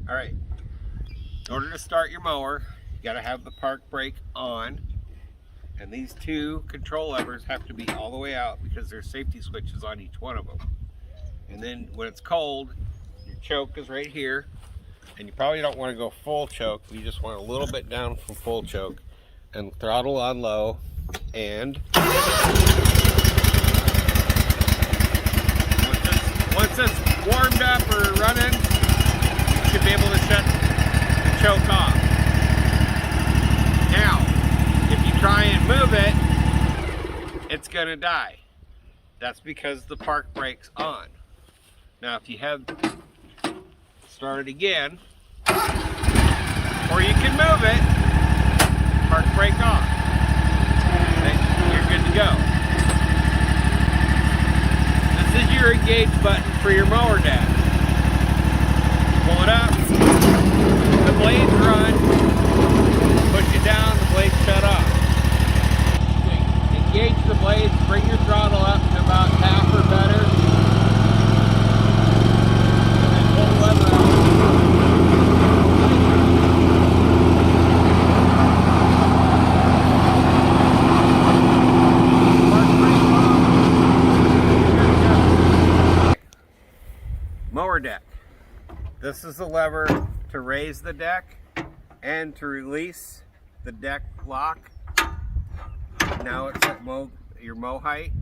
All right. In order to start your mower, you got to have the park brake on. And these two control levers have to be all the way out because there's safety switches on each one of them. And then when it's cold, your choke is right here. And you probably don't want to go full choke. You just want a little bit down from full choke. And throttle on low. And once it's warmed up or running, you should be able to shut the choke off. Now, if you try and move it, it's going to die. That's because the park brake's on. Now, if you have start it again, or you can move it, park brake off. Then you're good to go. This is your engage button for your mower dash. Pull it up, the blades run, push it down, the blades shut off. Engage the blades, bring your throttle up to about half or better, and then pull the lever out. Mower deck. This is the lever to raise the deck and to release the deck lock. Now it's at your mow height,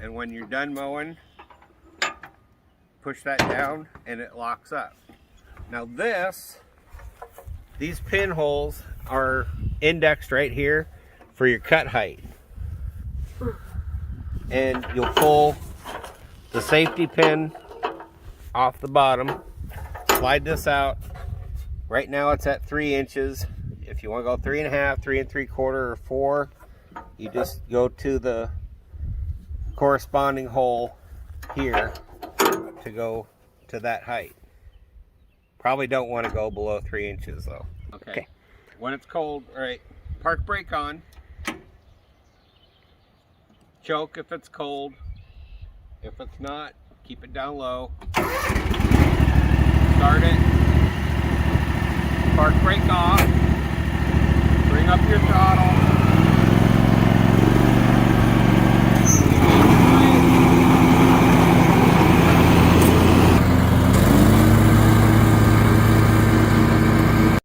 and when you're done mowing, push that down and it locks up. Now these pinholes are indexed right here for your cut height, and you'll pull the safety pin off the bottom, slide this out. Right now it's at 3 inches. If you want to go 3.5, 3 3/4, or 4, you just go to the corresponding hole here to go to that height. Probably don't want to go below 3 inches though. Okay. When it's cold, all right, park brake on. Choke if it's cold. If it's not, keep it down low. Start it. Park brake off. Bring up your throttle.